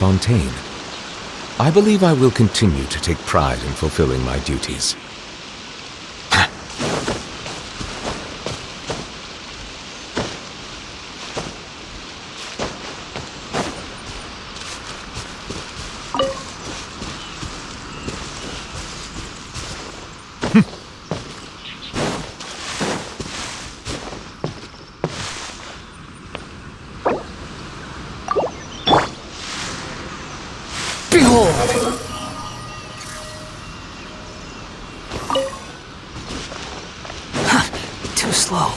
Fontaine. I believe I will continue to take pride in fulfilling my duties. Too slow.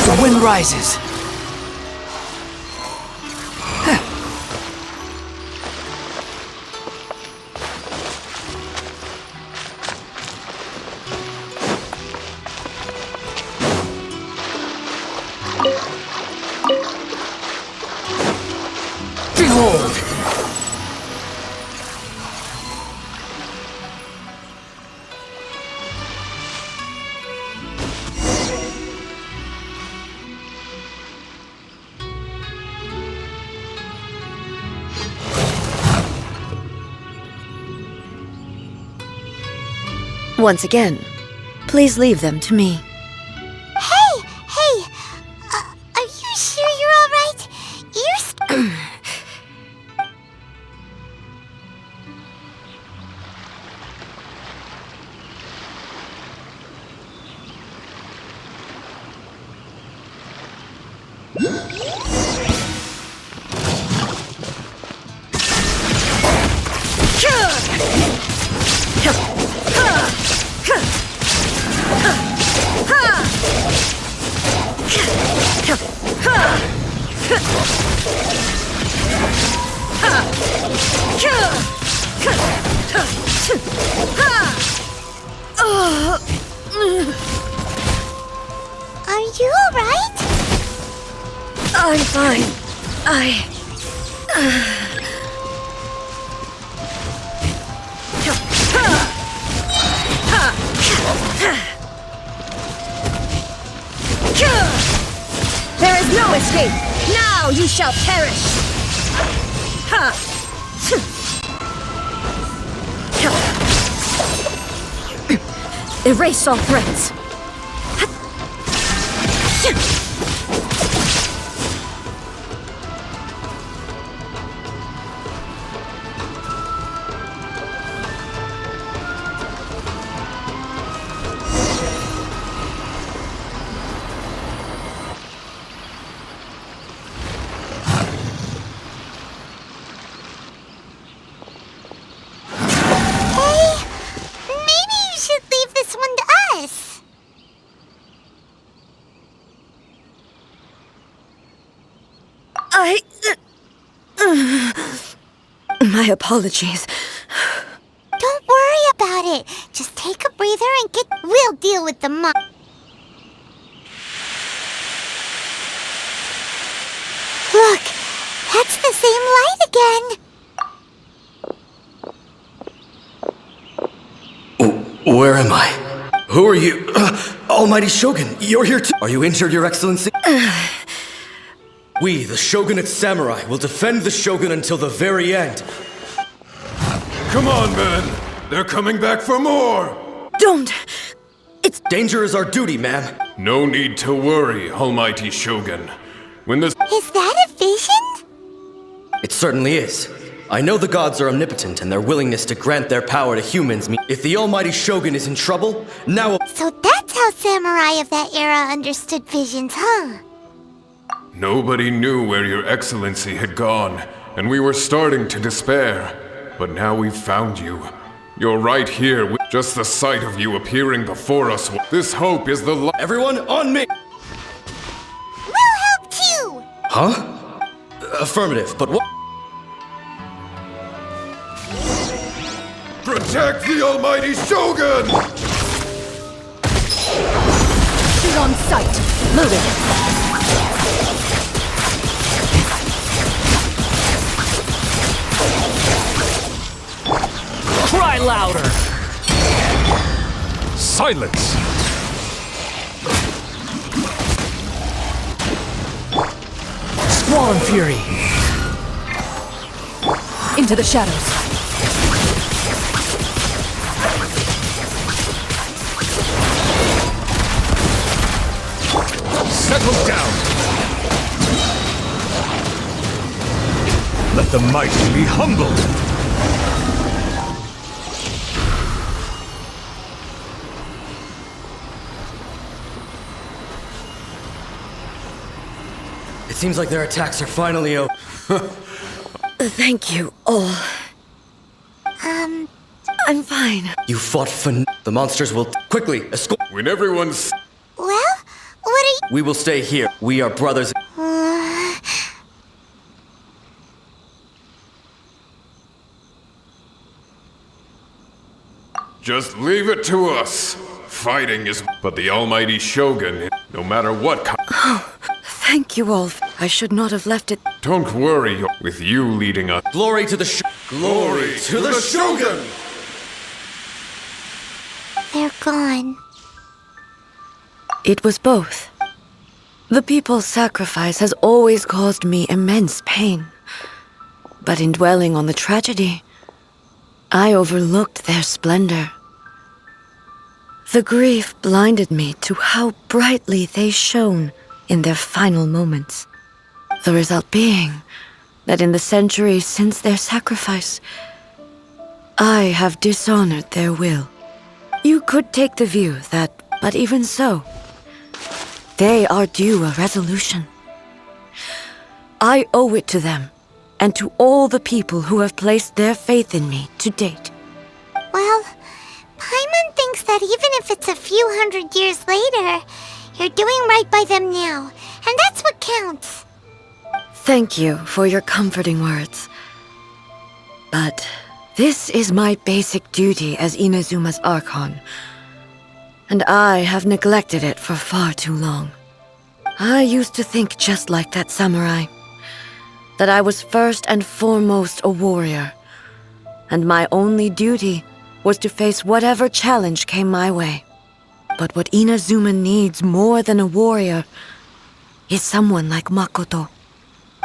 The wind rises. Behold! Once again, please leave them to me. Hey! Are you sure you're all right? You're Are you all right? I'm fine. There is no escape! Now you shall perish! Erase all threats! Hey, maybe you should leave this one to us. My apologies. Don't worry about it. Just take a breather and we'll deal with the monk. Look, that's the same light again. Where am I? Who are you? Almighty Shogun, you're here too. Are you injured, Your Excellency? We, the Shogunate Samurai, will defend the Shogun until the very end. Come on, men! They're coming back for more! Don't! Danger is our duty, ma'am. No need to worry, Almighty Shogun. When this— Is that a vision? It certainly is. I know the gods are omnipotent and their willingness to grant their power to humans mean if the Almighty Shogun is in trouble, now— So that's how samurai of that era understood visions, huh? Nobody knew where Your Excellency had gone, and we were starting to despair. But now we've found you. You're right here with just the sight of you appearing before us. This hope is the light. Everyone, on me! We'll help too! Huh? Affirmative, but what? Protect the Almighty Shogun! She's on sight. Moving. Cry louder! Silence! Squall and Fury! Into the shadows. Settle down! Let the mighty be humbled! It seems like their attacks are finally over. Thank you all. I'm fine. You fought for the monsters will quickly escort. When everyone's— Well, what are you— We will stay here. We are brothers. Just leave it to us. Fighting is— But the Almighty Shogun, no matter what— Thank you all. I should not have left it. Don't worry, with you leading us— Glory to the Glory to the Shogun! They're gone. It was both. The people's sacrifice has always caused me immense pain. But in dwelling on the tragedy, I overlooked their splendor. The grief blinded me to how brightly they shone in their final moments. The result being that in the centuries since their sacrifice, I have dishonored their will. You could take the view that, but even so, they are due a resolution. I owe it to them, and to all the people who have placed their faith in me to date. Well, Paimon thinks that even if it's a few hundred years later, you're doing right by them now, and that's what counts. Thank you for your comforting words. But this is my basic duty as Inazuma's Archon, and I have neglected it for far too long. I used to think just like that samurai, that I was first and foremost a warrior, and my only duty was to face whatever challenge came my way. But what Inazuma needs more than a warrior is someone like Makoto.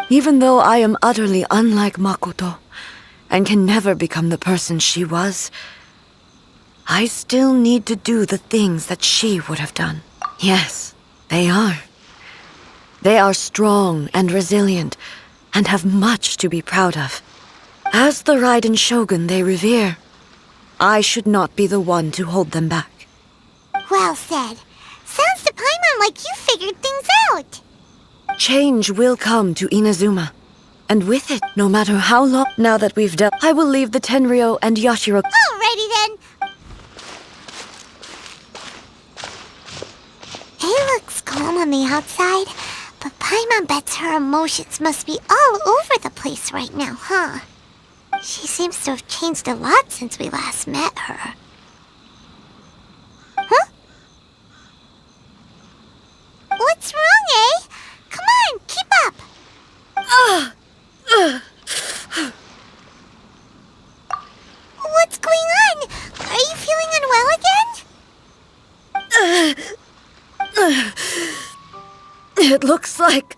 Even though I am utterly unlike Makoto, and can never become the person she was, I still need to do the things that she would have done. Yes, they are. They are strong and resilient, and have much to be proud of. As the Raiden Shogun they revere, I should not be the one to hold them back. Well said. Sounds to Paimon like you figured things out. Change will come to Inazuma. And with it, no matter how long, now that we've dealt, I will leave the Tenryo and Yashiro. Alrighty then. It looks calm on the outside, but Paimon bets her emotions must be all over the place right now, huh? She seems to have changed a lot since we last met her. Huh? What's wrong, eh? Come on, keep up! What's going on? Are you feeling unwell again? It looks like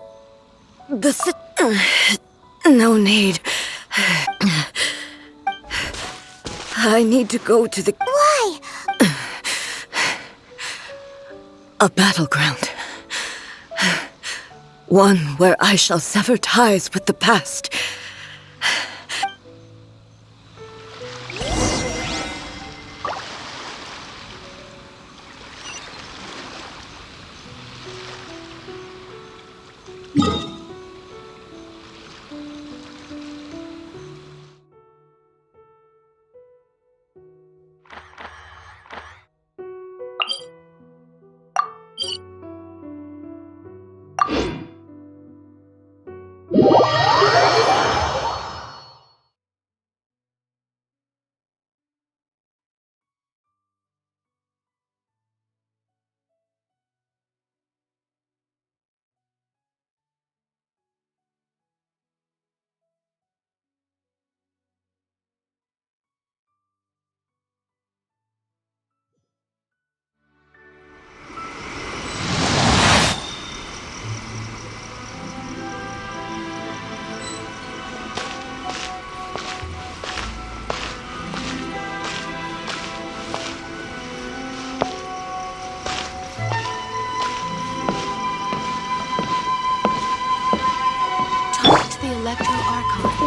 no need. I need to go to the... Why? a battleground. One where I shall sever ties with the past.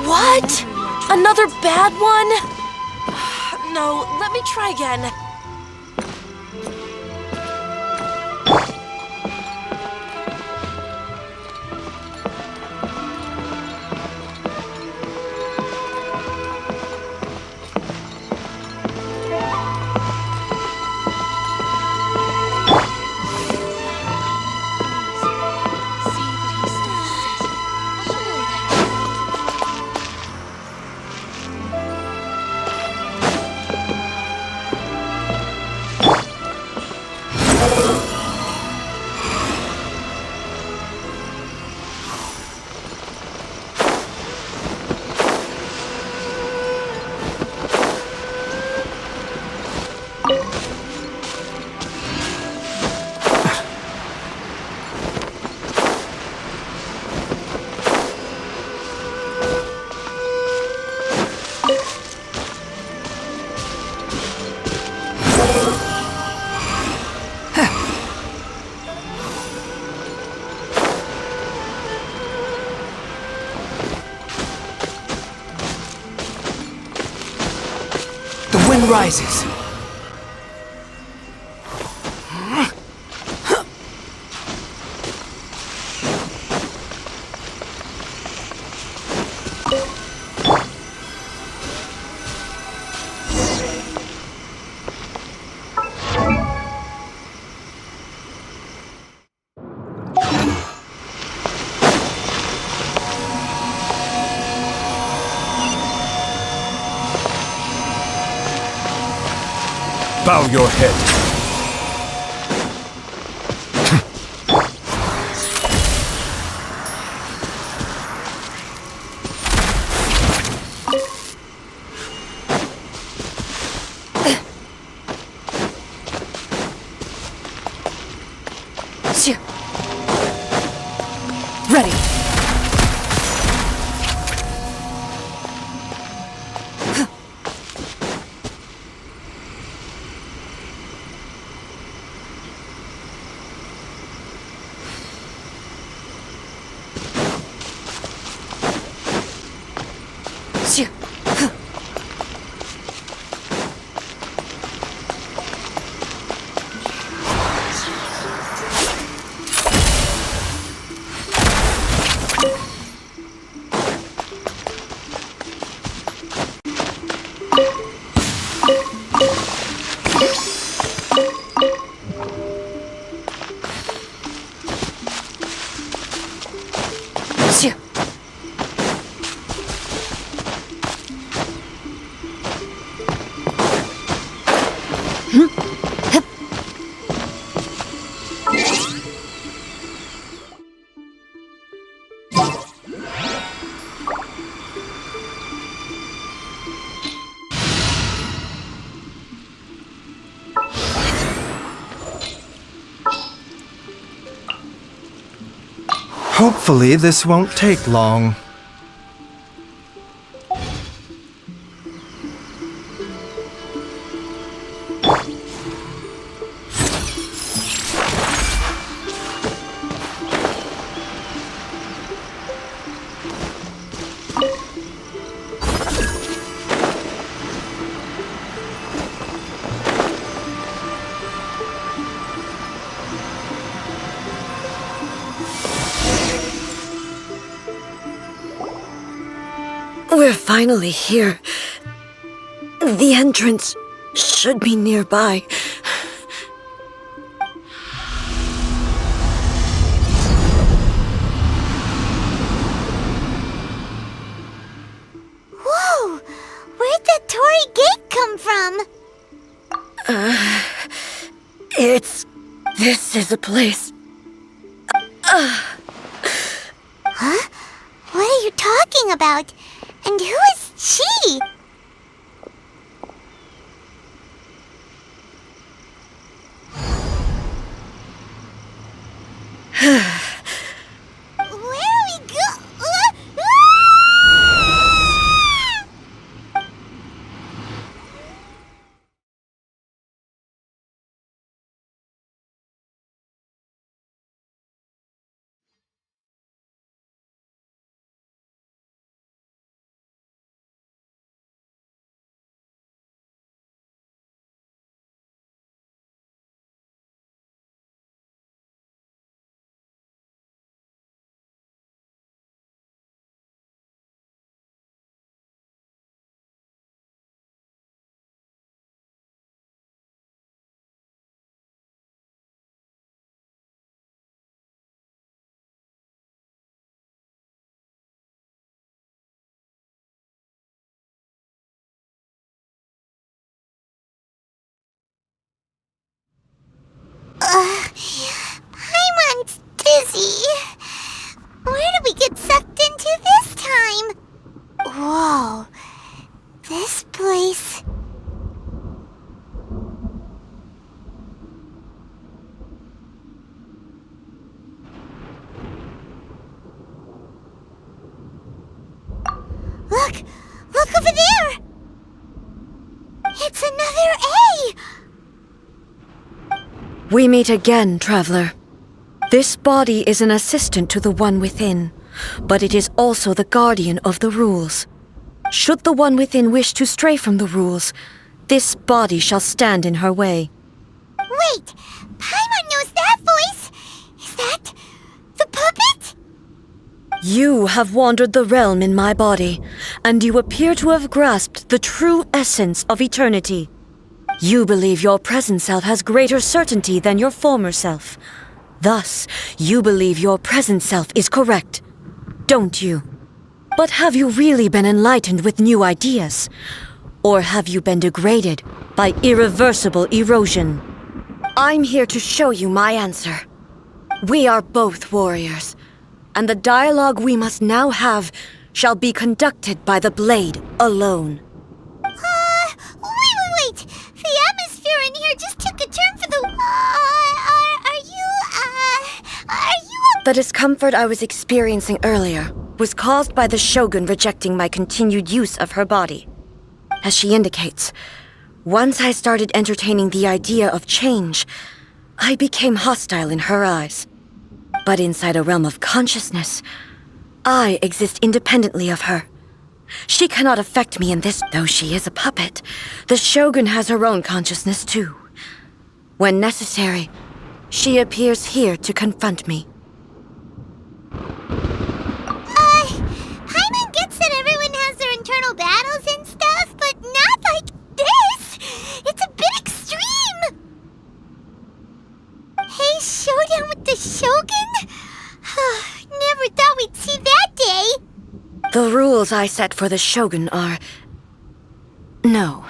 What? Another bad one? No, let me try again. The wind rises. Bow your head. Ready. Hopefully this won't take long. We're finally here. The entrance should be nearby. Whoa! Where'd that Torii gate come from? This is a place. Huh? What are you talking about? And who is she? Where are we go? Paimon's dizzy. Where did we get sucked into this time? Whoa. This place... Look! Look over there! It's another A! We meet again, traveler. This body is an assistant to the One Within, but it is also the guardian of the rules. Should the One Within wish to stray from the rules, this body shall stand in her way. Wait! Paimon knows that voice! Is that... the puppet? You have wandered the realm in my body, and you appear to have grasped the true essence of eternity. You believe your present self has greater certainty than your former self. Thus, you believe your present self is correct, don't you? But have you really been enlightened with new ideas? Or have you been degraded by irreversible erosion? I'm here to show you my answer. We are both warriors, and the dialogue we must now have shall be conducted by the blade alone. Wait! The atmosphere in here just took a turn for the... Are you... The discomfort I was experiencing earlier was caused by the Shogun rejecting my continued use of her body. As she indicates, once I started entertaining the idea of change, I became hostile in her eyes. But inside a realm of consciousness, I exist independently of her. She cannot affect me in this, though she is a puppet. The Shogun has her own consciousness too. When necessary, she appears here to confront me. Paimon gets that everyone has their internal battles and stuff, but not like this! It's a bit extreme! Hey, showdown with the Shogun? Never thought we'd see that day! The rules I set for the Shogun are... No.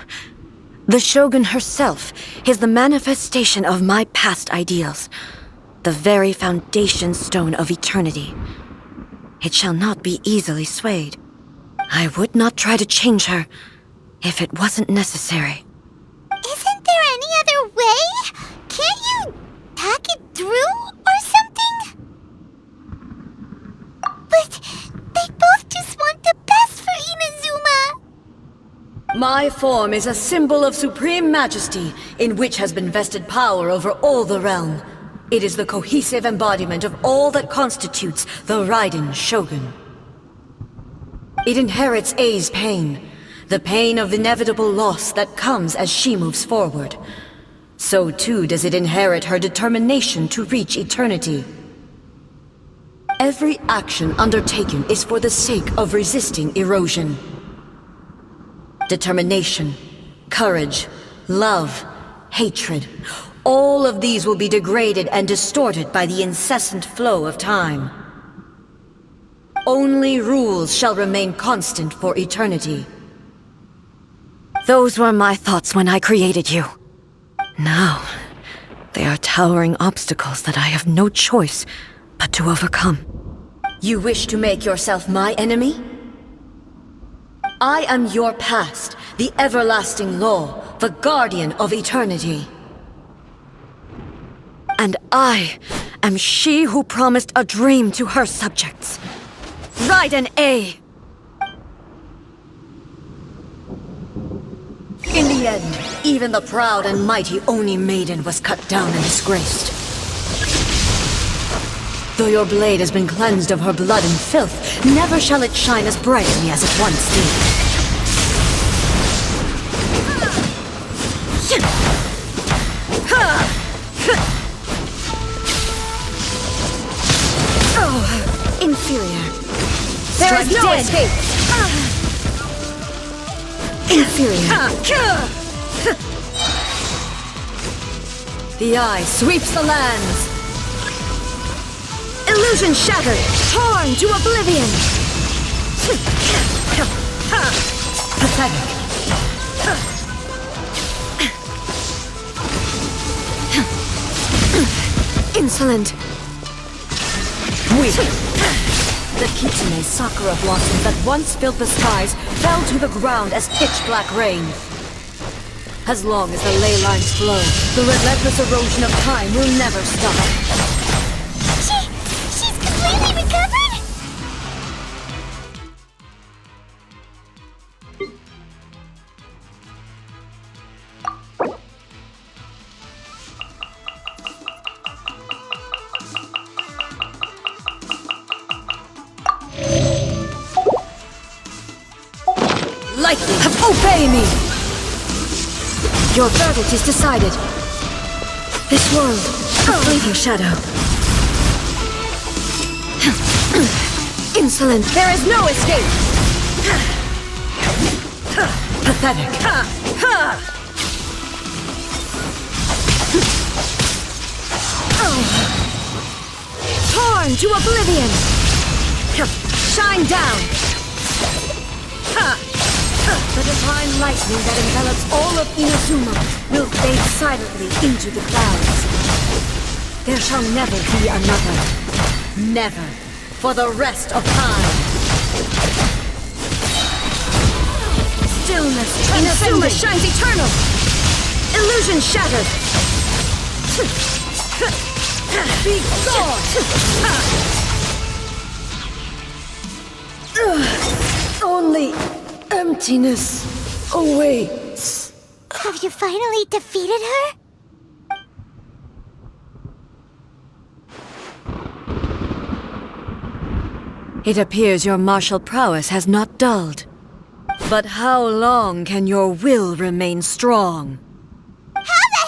The Shogun herself is the manifestation of my past ideals, the very foundation stone of eternity. It shall not be easily swayed. I would not try to change her if it wasn't necessary. Isn't there any other way? Can't you talk it through or something? But they both just want the best for Inazuma. My form is a symbol of supreme majesty, in which has been vested power over all the realm. It is the cohesive embodiment of all that constitutes the Raiden Shogun. It inherits Ei's pain, the pain of inevitable loss that comes as she moves forward. So too does it inherit her determination to reach eternity. Every action undertaken is for the sake of resisting erosion. Determination, courage, love, hatred, all of these will be degraded and distorted by the incessant flow of time. Only rules shall remain constant for eternity. Those were my thoughts when I created you. Now, they are towering obstacles that I have no choice but to overcome. You wish to make yourself my enemy? I am your past, the everlasting law, the guardian of eternity. And I am she who promised a dream to her subjects. Raiden A. In the end, even the proud and mighty Oni Maiden was cut down and disgraced. Though your blade has been cleansed of her blood and filth, never shall it shine as brightly as it once did. Oh, inferior. There is no escape! Inferior. The eye sweeps the lands. Illusion shattered, torn to oblivion. Pathetic. Insolent. Weak. The Kitsune sakura blossoms that once filled the skies fell to the ground as pitch-black rain. As long as the ley lines flow, the relentless erosion of time will never stop. She's completely recovered? Lightning, obey me! Your verdict is decided. This world, a fleeting shadow. Insolent, there is no escape! Pathetic. Torn to oblivion! Shine down! The divine lightning that envelops all of Inazuma will fade silently into the clouds. There shall never be another. Never. For the rest of time. Stillness transcending. Inazuma shines eternal. Illusion shattered. Be gone. Only emptiness awaits. Have you finally defeated her? It appears your martial prowess has not dulled. But how long can your will remain strong? How the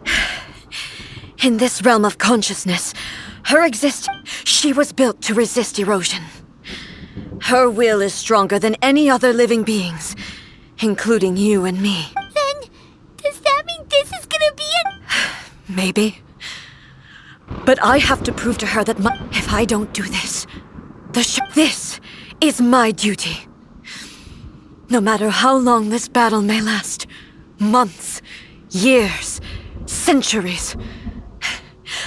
heck? In this realm of consciousness, she was built to resist erosion. Her will is stronger than any other living being's, including you and me. Then, does that mean this is gonna be it? Maybe. But I have to prove to her that if I don't do this, this is my duty. No matter how long this battle may last, months, years, centuries,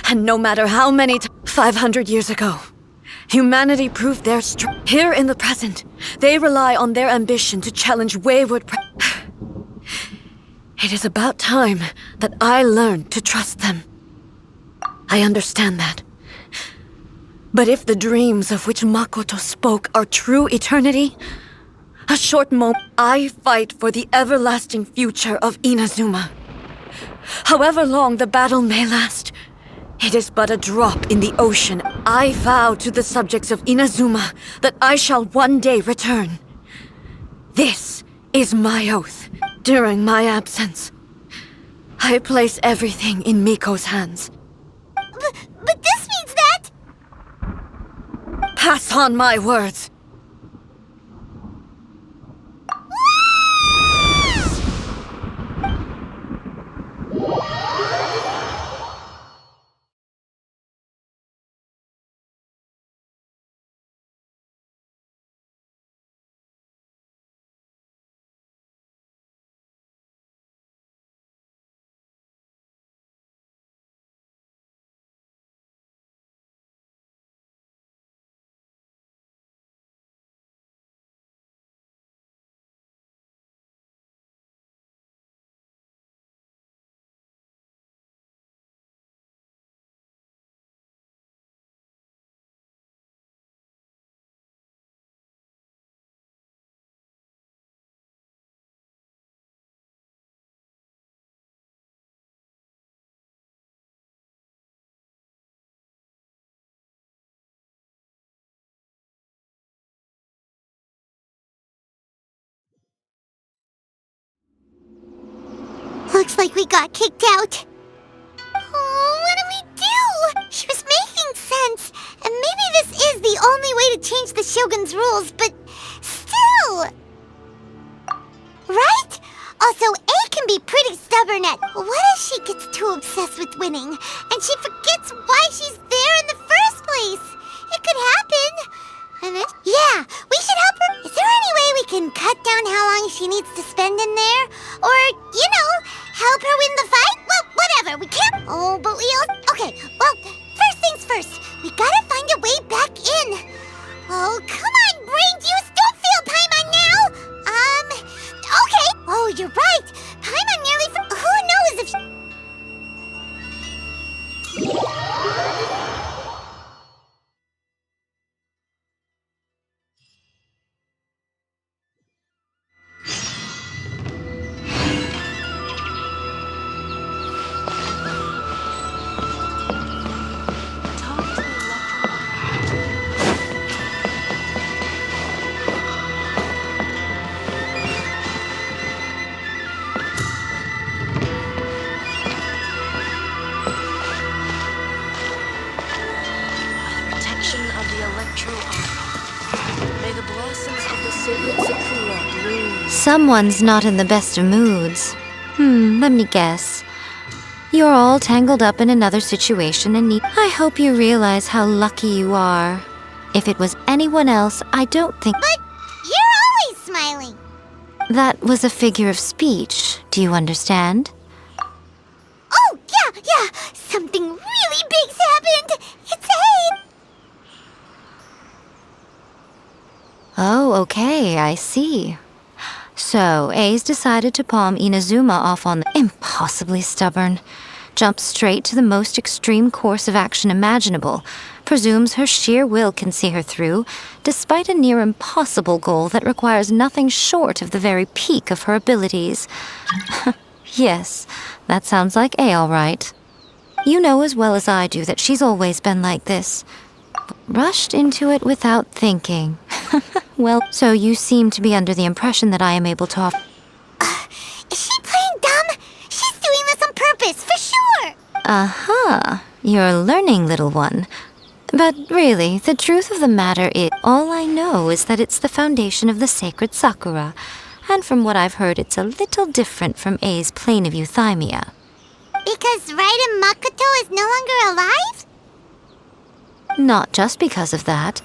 and no matter how many 500 years ago, humanity proved their strength. Here in the present, they rely on their ambition to challenge wayward. It is about time that I learned to trust them. I understand that. But if the dreams of which Makoto spoke are true eternity, a short moment, I fight for the everlasting future of Inazuma. However long the battle may last, it is but a drop in the ocean. I vow to the subjects of Inazuma that I shall one day return. This is my oath. During my absence, I place everything in Miko's hands. But this means that... Pass on my words. Looks like we got kicked out. Oh, what do we do? She was making sense, and maybe this is the only way to change the Shogun's rules, but still... Right? Also, A can be pretty stubborn at... What if she gets too obsessed with winning, and she forgets why she's there in the first place? It could happen. And then... Yeah, we should help her. Is there any way we can cut down how long she needs to spend in there? Or, you know, help her win the fight? Well, whatever, we can't... Oh, but we all... Okay, well, first things first. We gotta find a way back in. Oh, come on, brain juice, don't fail Paimon now! Okay. Oh, you're right. Paimon nearly... Who knows if... Someone's not in the best of moods. Let me guess. You're all tangled up in another situation and need... I hope you realize how lucky you are. If it was anyone else, I don't think... But you're always smiling. That was a figure of speech. Do you understand? Oh, yeah. Something really big's happened. It's A. Oh, okay, I see. So, A's decided to palm Inazuma off on the... Impossibly stubborn. Jumps straight to the most extreme course of action imaginable. Presumes her sheer will can see her through, despite a near impossible goal that requires nothing short of the very peak of her abilities. Yes, that sounds like A all right. You know as well as I do that she's always been like this. Rushed into it without thinking. Well, so you seem to be under the impression that I am able to offer... Is she playing dumb? She's doing this on purpose, for sure! Aha, you're learning, little one. But really, the truth of the matter is, all I know is that it's the foundation of the sacred Sakura, and from what I've heard, it's a little different from A's plane of euthymia. Because Raiden Makoto is no longer alive? Not just because of that.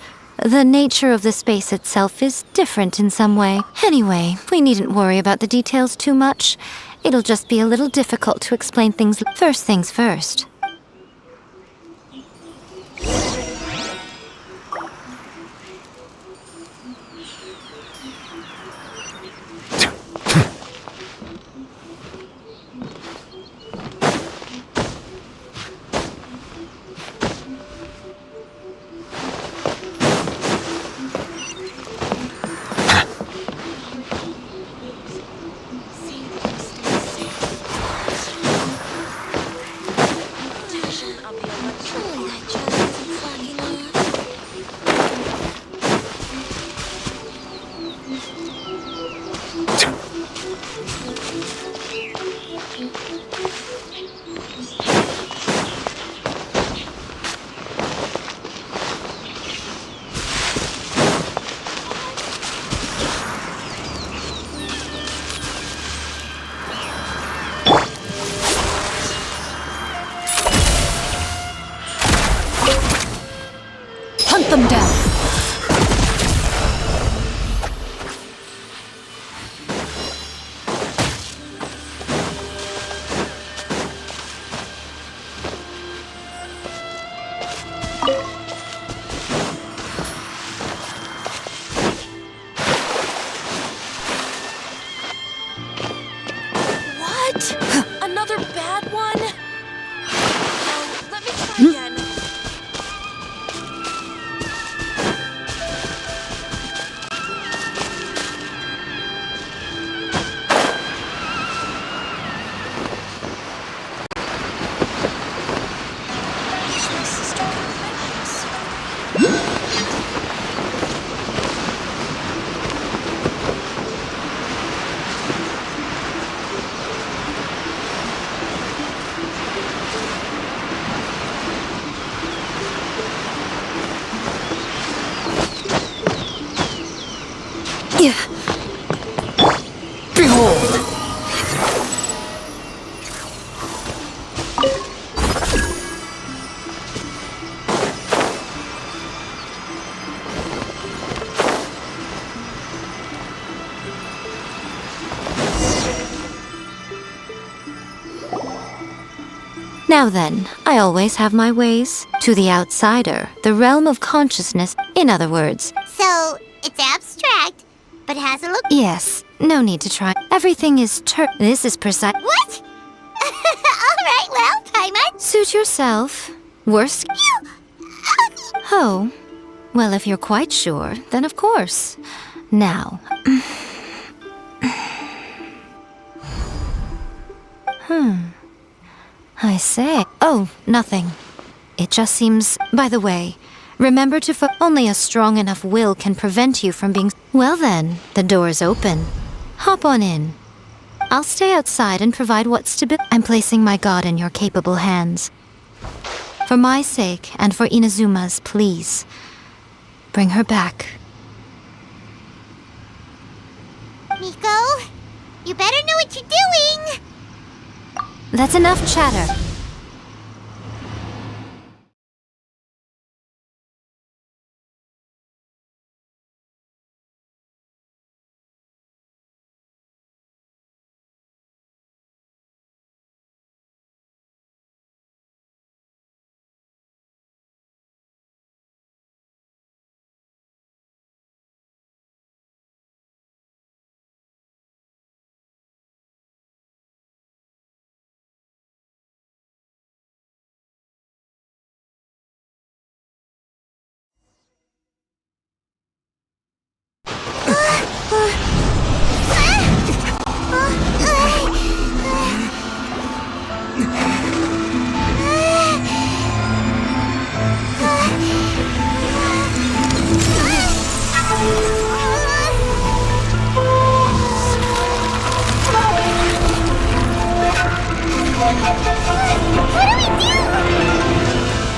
The nature of the space itself is different in some way. Anyway, we needn't worry about the details too much. It'll just be a little difficult to explain things. First things first. Hunt them down! What? Another bad one? No, let me try again. Behold! Now then, I always have my ways. To the outsider, the realm of consciousness, in other words. So, it's abstract, but has a look. Yes, no need to try. Everything is This is precise. What? Alright, well, time out. Suit yourself. Worst. Oh. Well, if you're quite sure, then of course. Now. I say. Oh, nothing. It just seems. By the way, remember to only a strong enough will can prevent you from being. Well then, the door's open. Hop on in. I'll stay outside and provide what's to be. I'm placing my god in your capable hands. For my sake and for Inazuma's, please. Bring her back. Miko, you better know what you're doing. That's enough chatter.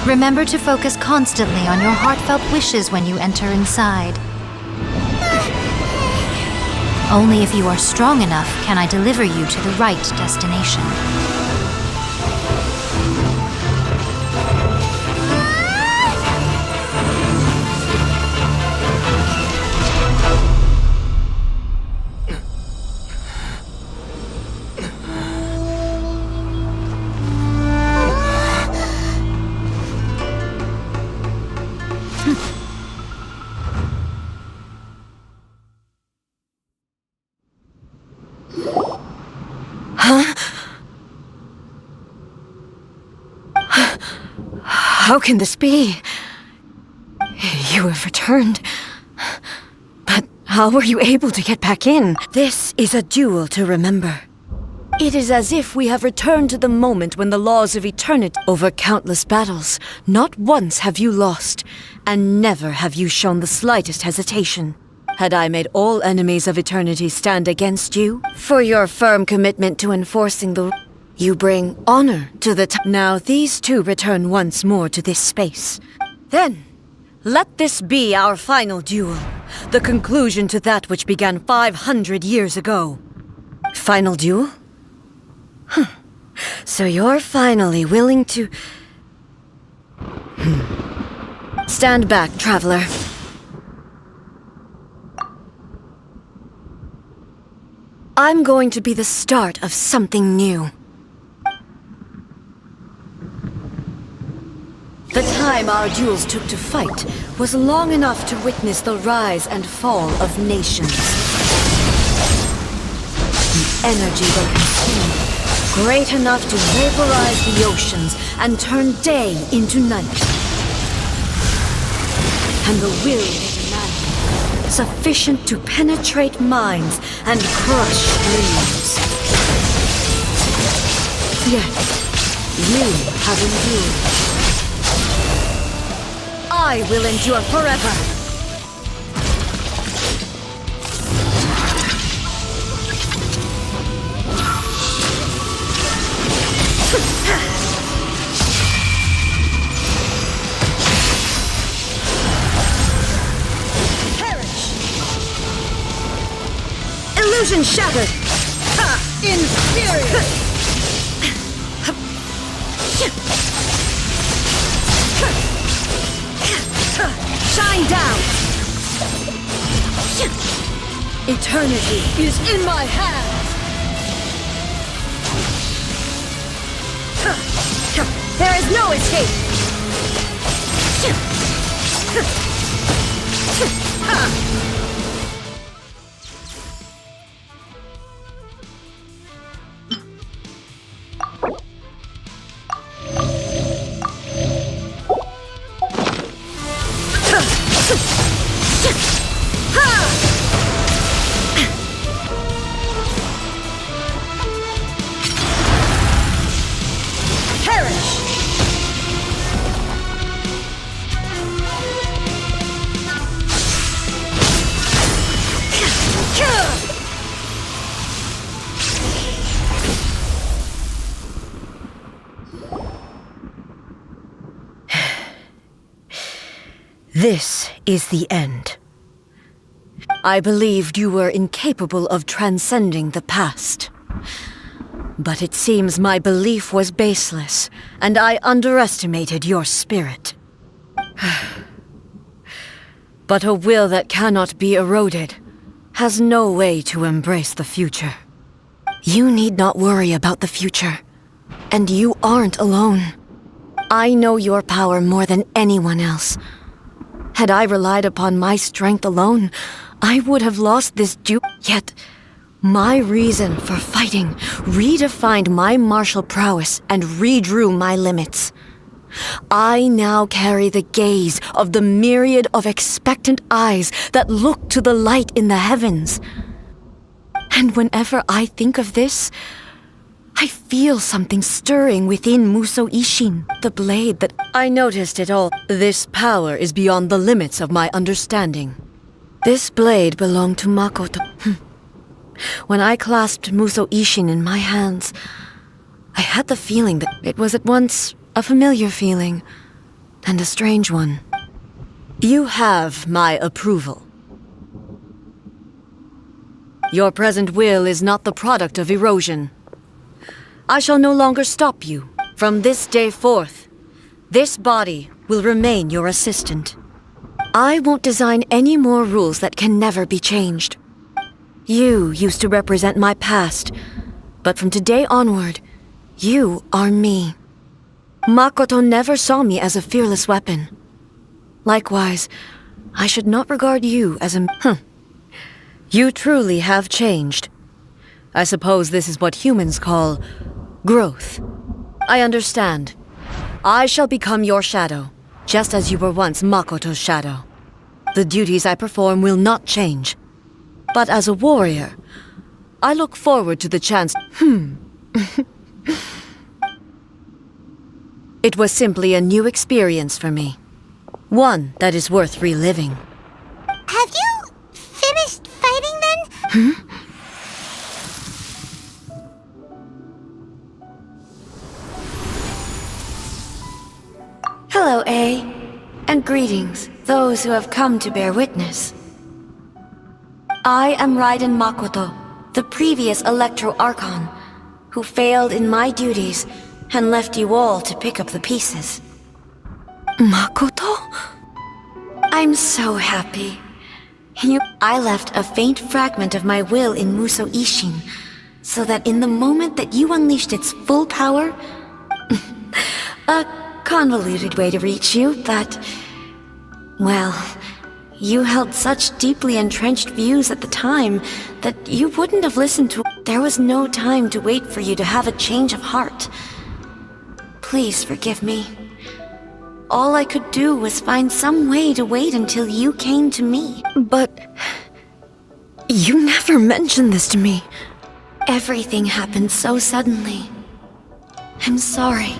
Remember to focus constantly on your heartfelt wishes when you enter inside. Only if you are strong enough can I deliver you to the right destination. Huh? How can this be? You have returned. But how were you able to get back in? This is a duel to remember. It is as if we have returned to the moment when the laws of eternity over countless battles. Not once have you lost, and never have you shown the slightest hesitation. Had I made all enemies of eternity stand against you, for your firm commitment to enforcing the... You bring honor to the... Now these two return once more to this space. Then, let this be our final duel. The conclusion to that which began 500 years ago. Final duel? Huh. So you're finally willing to... Stand back, traveler. I'm going to be the start of something new. The time our duels took to fight was long enough to witness the rise and fall of nations. The energy they consumed, great enough to vaporize the oceans and turn day into night. And the will they demanded, sufficient to penetrate minds and crush dreams. Yet, you have endured. I will endure forever! Perish! Illusion shattered! Ha! Inferior! Shine down! Eternity is in my hands! There is no escape! This is the end. I believed you were incapable of transcending the past. But it seems my belief was baseless, and I underestimated your spirit. But a will that cannot be eroded has no way to embrace the future. You need not worry about the future, and you aren't alone. I know your power more than anyone else. Had I relied upon my strength alone, I would have lost this duel. Yet, my reason for fighting redefined my martial prowess and redrew my limits. I now carry the gaze of the myriad of expectant eyes that look to the light in the heavens. And whenever I think of this, I feel something stirring within Muso Ishin, the blade that I noticed it all. This power is beyond the limits of my understanding. This blade belonged to Makoto. When I clasped Muso Ishin in my hands, I had the feeling that it was at once a familiar feeling and a strange one. You have my approval. Your present will is not the product of erosion. I shall no longer stop you. From this day forth, this body will remain your assistant. I won't design any more rules that can never be changed. You used to represent my past, but from today onward, you are me. Makoto never saw me as a fearless weapon. Likewise, I should not regard you as a... You truly have changed. I suppose this is what humans call growth. I understand. I shall become your shadow, just as you were once Makoto's shadow. The duties I perform will not change. But as a warrior, I look forward to the chance. It was simply a new experience for me. One that is worth reliving. Have you finished fighting then? Hello, A. And greetings, those who have come to bear witness. I am Raiden Makoto, the previous Electro Archon, who failed in my duties and left you all to pick up the pieces. Makoto? I'm so happy. I left a faint fragment of my will in Muso Ishin, so that in the moment that you unleashed its full power... a convoluted way to reach you, but... well, you held such deeply entrenched views at the time that you wouldn't have listened to... There was no time to wait for you to have a change of heart. Please forgive me. All I could do was find some way to wait until you came to me. But... you never mentioned this to me. Everything happened so suddenly. I'm sorry.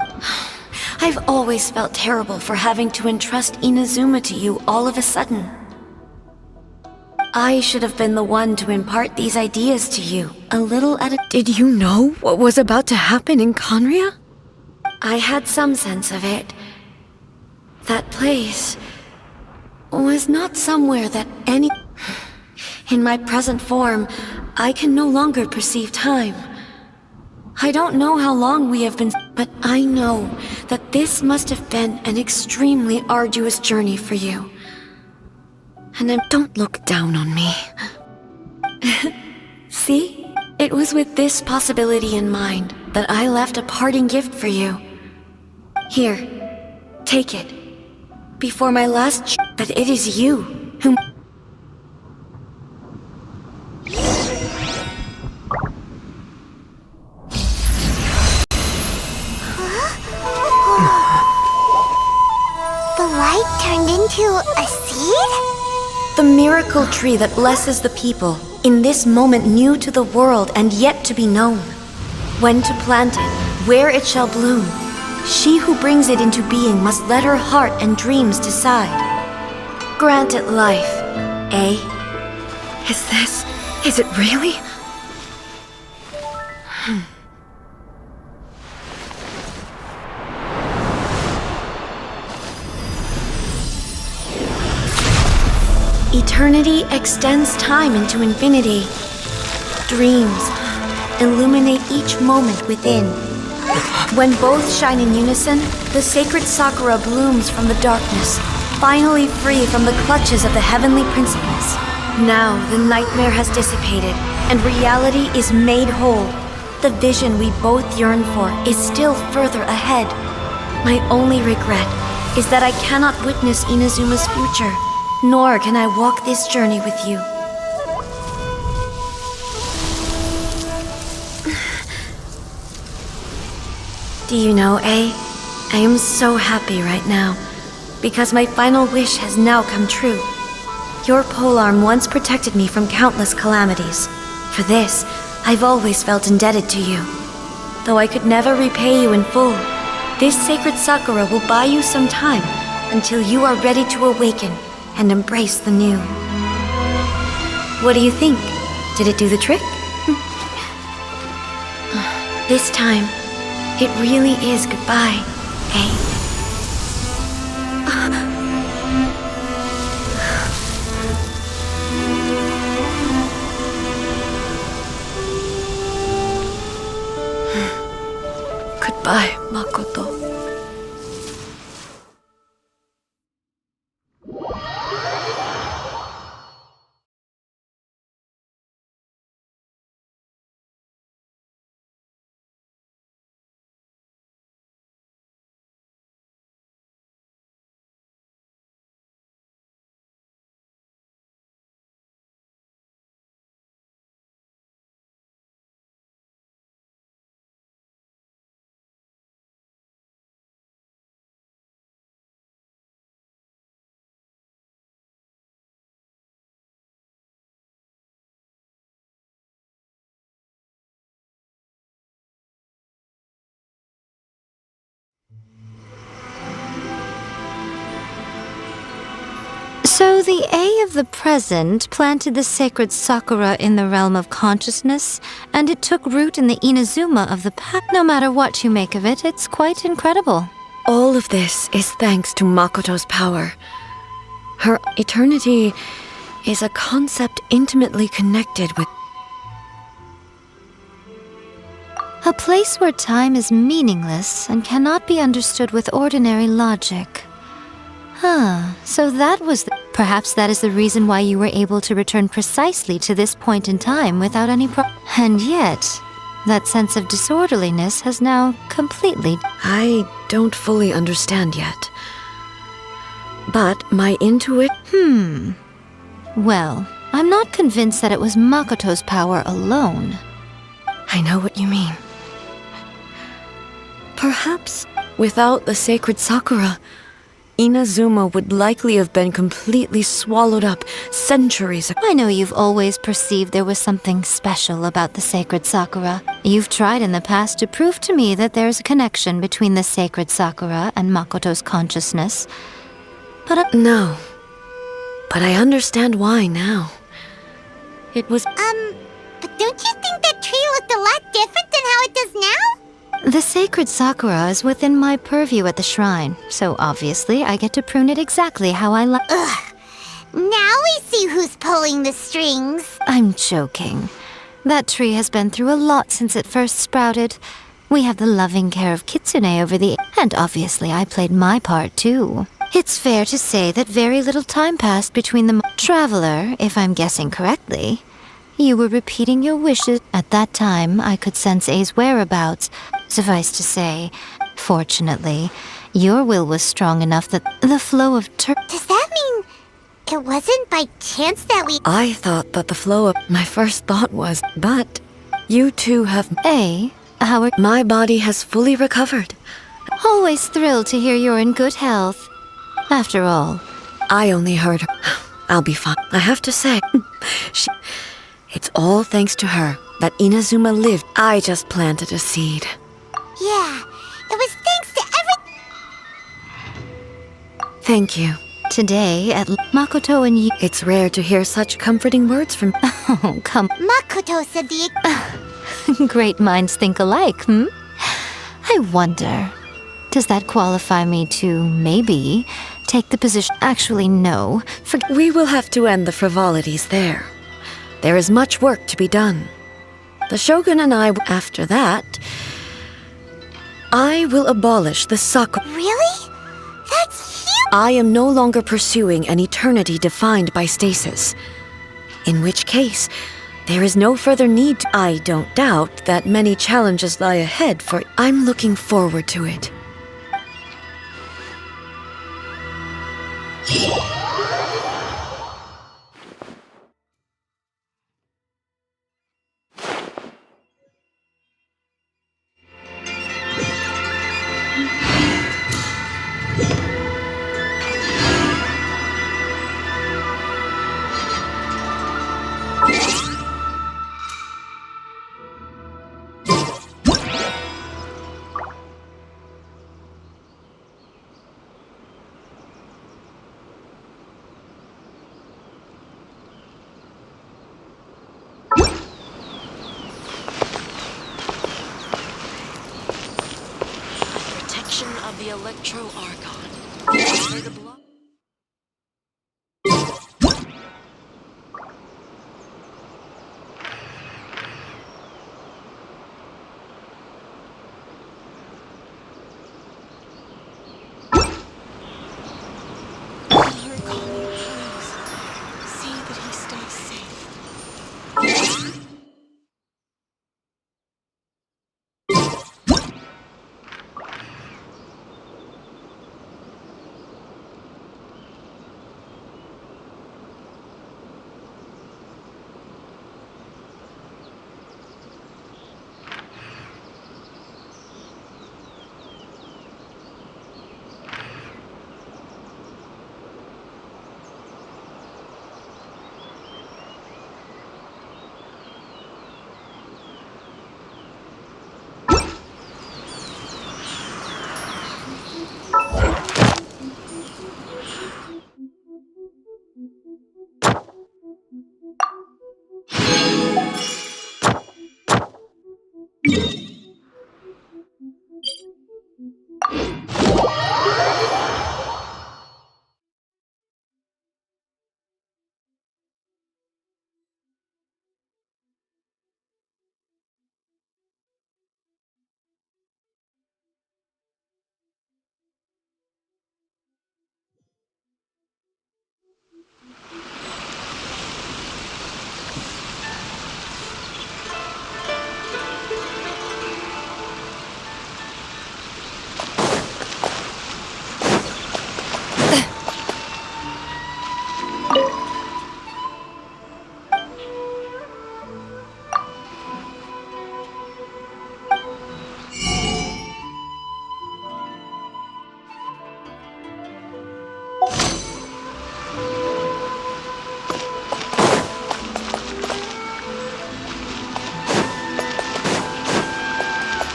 I've always felt terrible for having to entrust Inazuma to you all of a sudden. I should have been the one to impart these ideas to you, a little at a... Did you know what was about to happen in Conria? I had some sense of it. That place was not somewhere that any... In my present form, I can no longer perceive time. I don't know how long we have been, but I know that this must have been an extremely arduous journey for you. And don't look down on me. See? It was with this possibility in mind that I left a parting gift for you. Here, take it. Before my last but it is you whom... The light turned into a seed? The miracle tree that blesses the people, in this moment new to the world and yet to be known. When to plant it, where it shall bloom. She who brings it into being must let her heart and dreams decide. Grant it life, eh? Is it really? Eternity extends time into infinity. Dreams illuminate each moment within. When both shine in unison, the sacred Sakura blooms from the darkness, finally free from the clutches of the heavenly principles. Now the nightmare has dissipated, and reality is made whole. The vision we both yearn for is still further ahead. My only regret is that I cannot witness Inazuma's future, nor can I walk this journey with you. Do you know, A? I am so happy right now, because my final wish has now come true. Your polearm once protected me from countless calamities. For this, I've always felt indebted to you. Though I could never repay you in full, this sacred Sakura will buy you some time until you are ready to awaken and embrace the new. What do you think? Did it do the trick? This time, it really is goodbye, eh? Goodbye, Makoto. So the A of the present planted the sacred sakura in the realm of consciousness, and it took root in the Inazuma of the past. No matter what you make of it, it's quite incredible. All of this is thanks to Makoto's power. Her eternity is a concept intimately connected with A place where time is meaningless and cannot be understood with ordinary logic. So that was perhaps that is the reason why you were able to return precisely to this point in time without any And yet, that sense of disorderliness has now completely... I don't fully understand yet. But my Well, I'm not convinced that it was Makoto's power alone. I know what you mean. Perhaps without the sacred sakura, Inazuma would likely have been completely swallowed up centuries ago. I know you've always perceived there was something special about the sacred sakura. You've tried in the past to prove to me that there's a connection between the sacred sakura and Makoto's consciousness. But No. But I understand why now. It was... But don't you think that tree looked a lot different than how it does now? The sacred sakura is within my purview at the shrine, so obviously I get to prune it exactly how I like. Now we see who's pulling the strings. I'm joking. That tree has been through a lot since it first sprouted. We have the loving care of Kitsune over the... And obviously I played my part too. It's fair to say that very little time passed between the... Traveler, if I'm guessing correctly. You were repeating your wishes. At that time, I could sense A's whereabouts. Suffice to say, fortunately, your will was strong enough that the flow of Does that mean it wasn't by chance that we... I thought that the flow of... My first thought was, but you two have... A, how are... My body has fully recovered. Always thrilled to hear you're in good health. After all, I only heard her. I'll be fine. I have to say, it's all thanks to her that Inazuma lived. I just planted a seed. Yeah, it was thanks to Thank you. today at Makoto and you... It's rare to hear such comforting words from... Oh, come... Makoto said the... Great minds think alike, I wonder... Does that qualify me to, maybe, take the position... Actually, no. We will have to end the frivolities there. There is much work to be done. The Shogun and I... After that... I will abolish the sakura... Really? That's huge! I am no longer pursuing an eternity defined by stasis. In which case, there is no further need to... I don't doubt that many challenges lie ahead for... I'm looking forward to it. Protection of the Electro Archon. May the blood... See that he stays safe.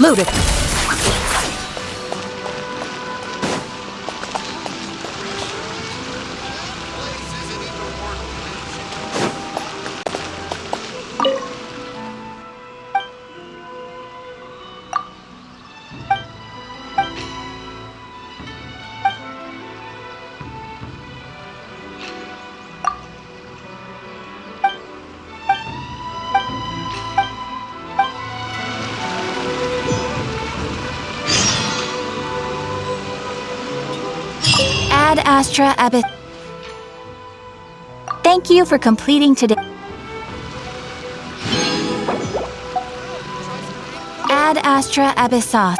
Loaded. Ad Astra Abyss. Thank you for completing today. Ad Astra Abyssos.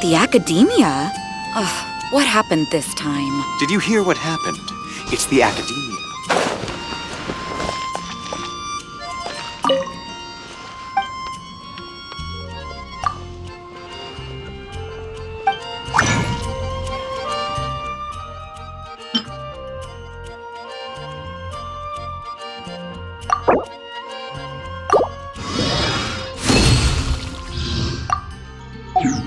The academia? Ugh, what happened this time? Did you hear what happened? It's the academia. Phew.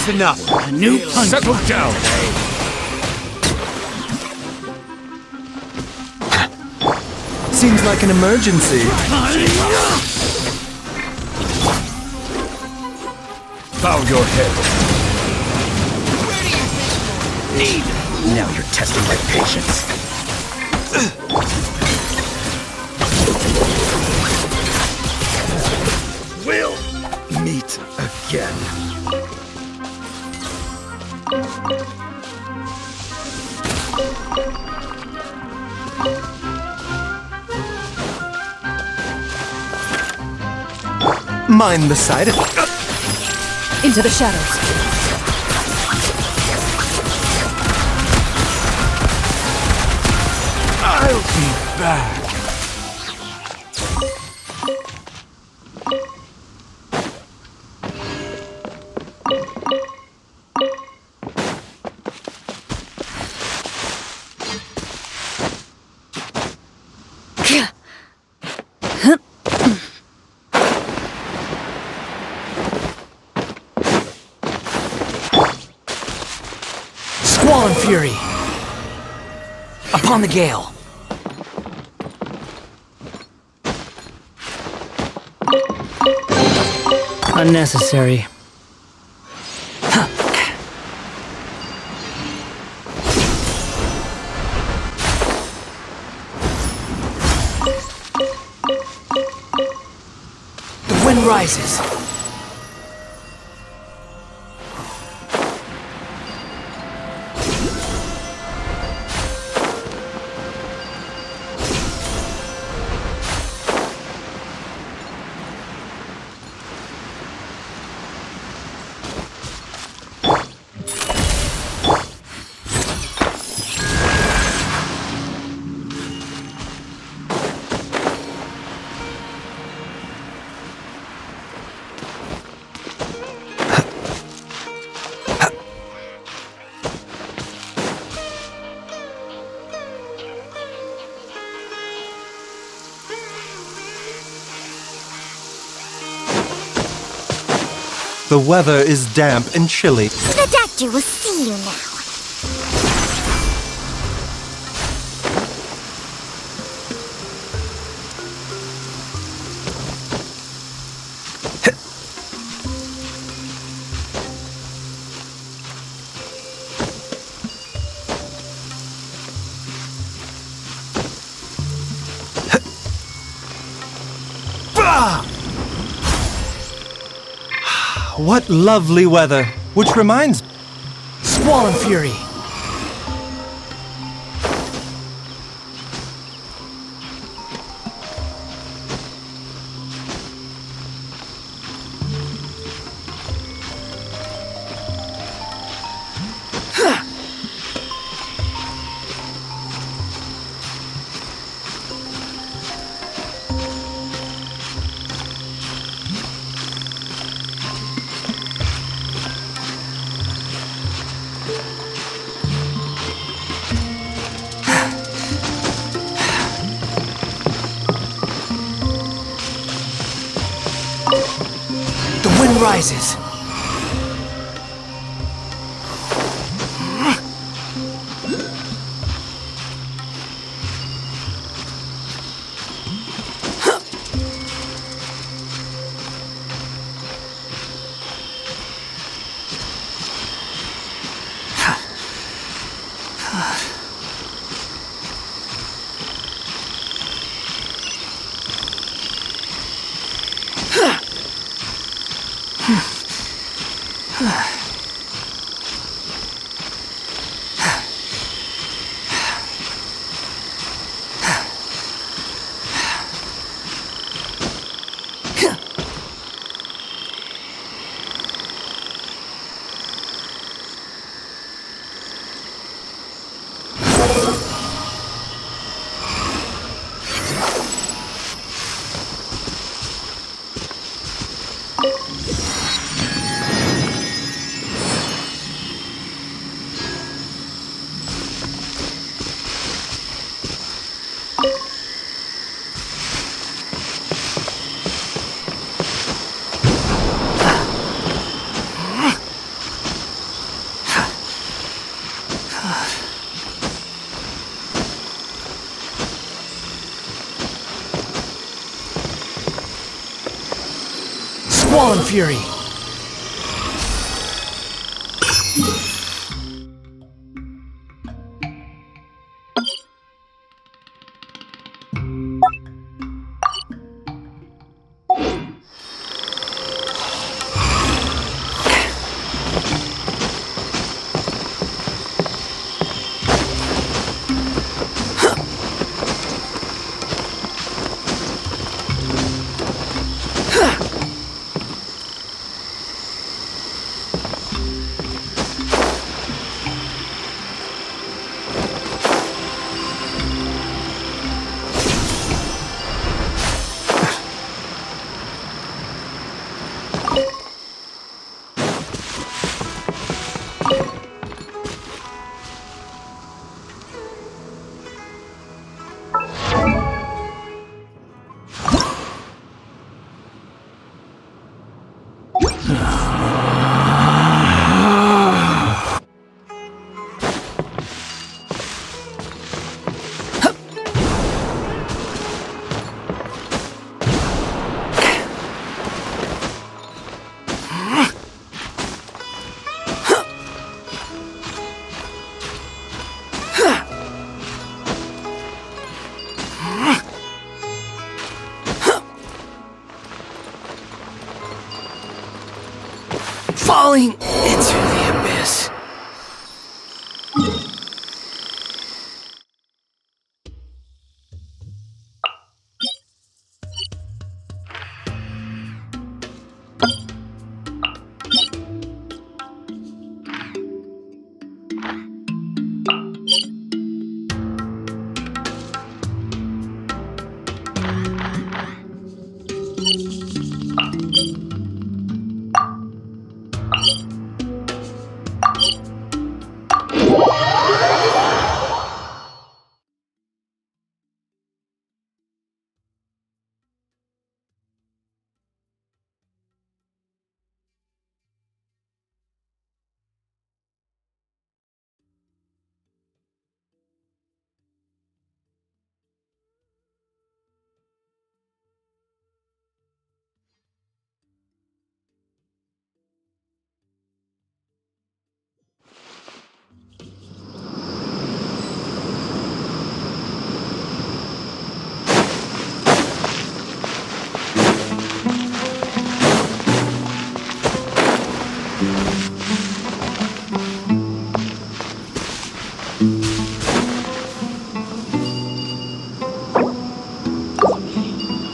Enough's enough. A new punch. Settle down. Seems like an emergency. Bow your head. Now you're testing my patience. We'll meet again. Mind the side effect. Into the shadows. I'll be back. Squall and fury. Upon the gale. Unnecessary. The wind rises. The weather is damp and chilly. The doctor will see you now. What lovely weather. Which reminds me. Squall and fury. The wind rises. Squall and Fury! Falling into the abyss.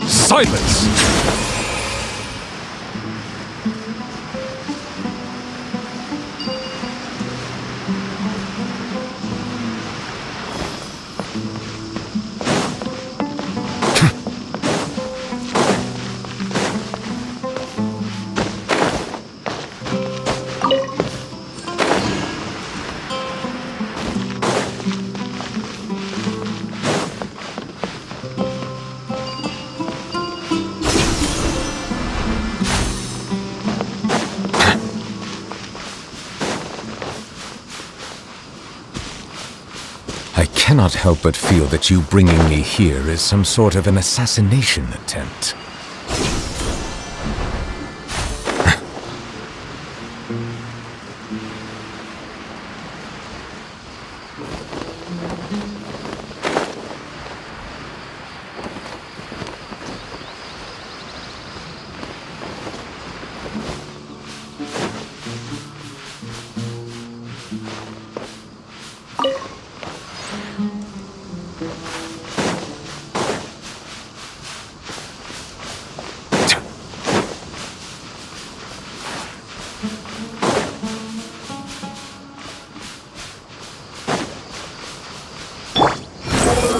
Silence! I cannot help but feel that you bringing me here is some sort of an assassination attempt.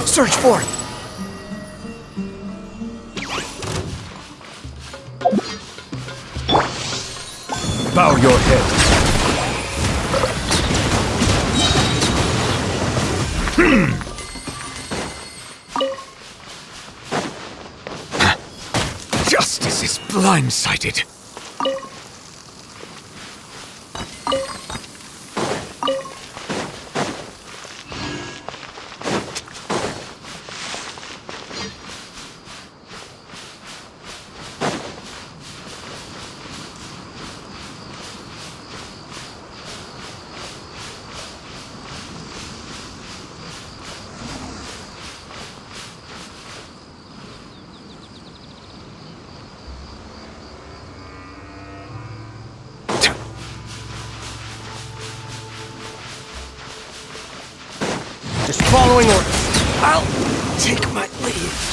Search forth! Bow your head. Justice is blindsided. Just following orders. I'll take my leave.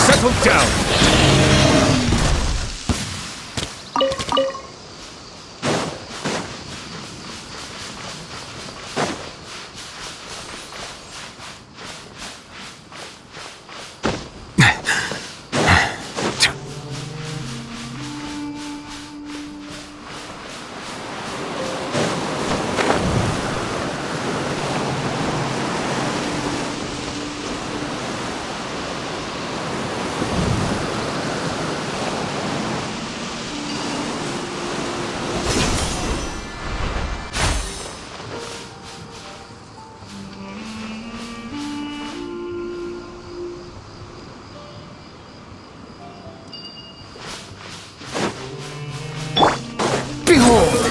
Settle down! Behold!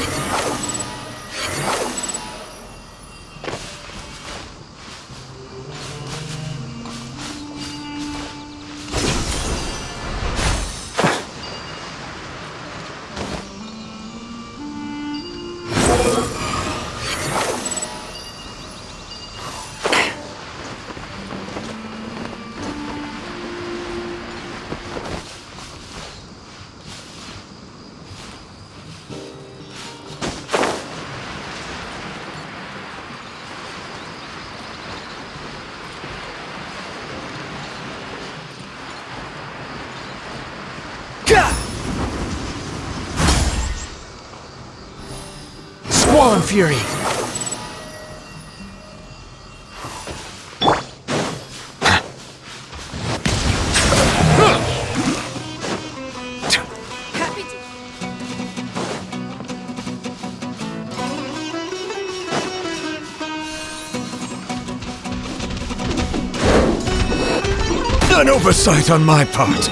Squall and Fury! Happy to. An oversight on my part.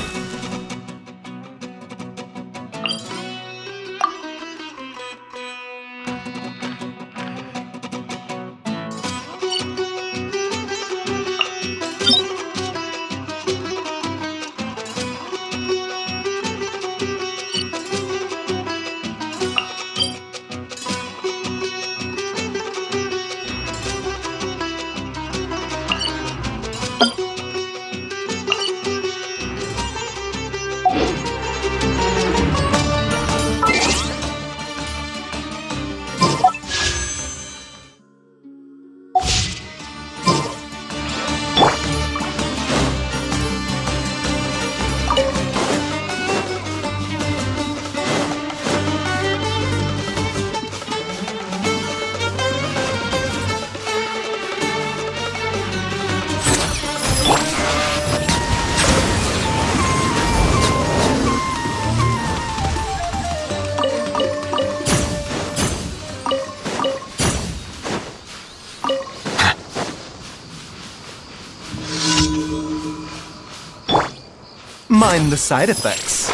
Mind the side effects.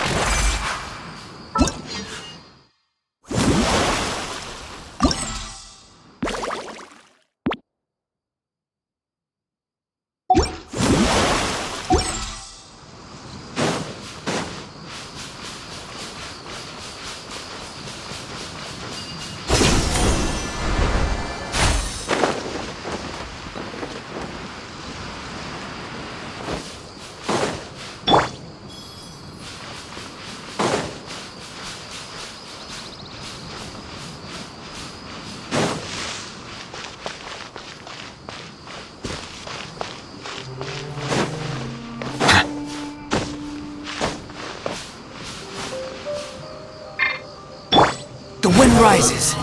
The wind rises.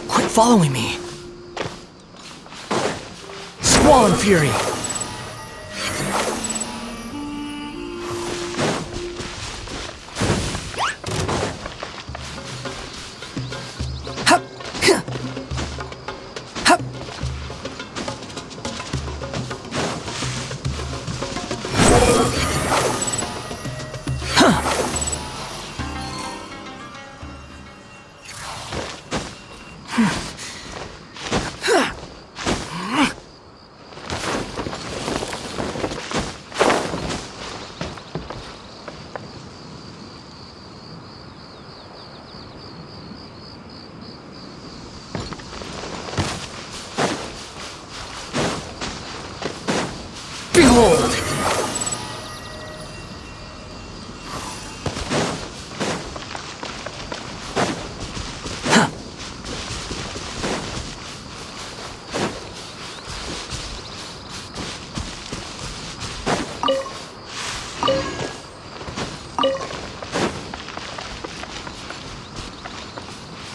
Quit following me. Squall and Fury. Behold!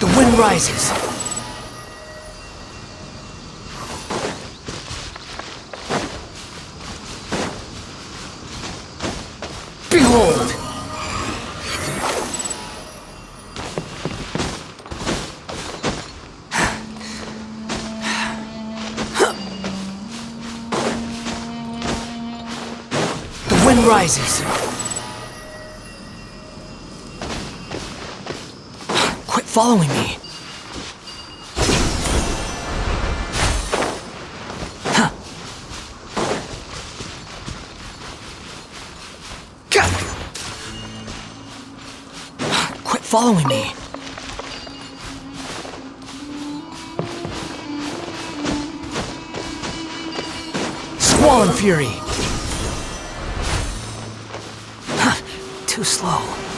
The wind rises. Behold! The wind rises. Quit following me. Quit following me. Squall and fury. Too slow.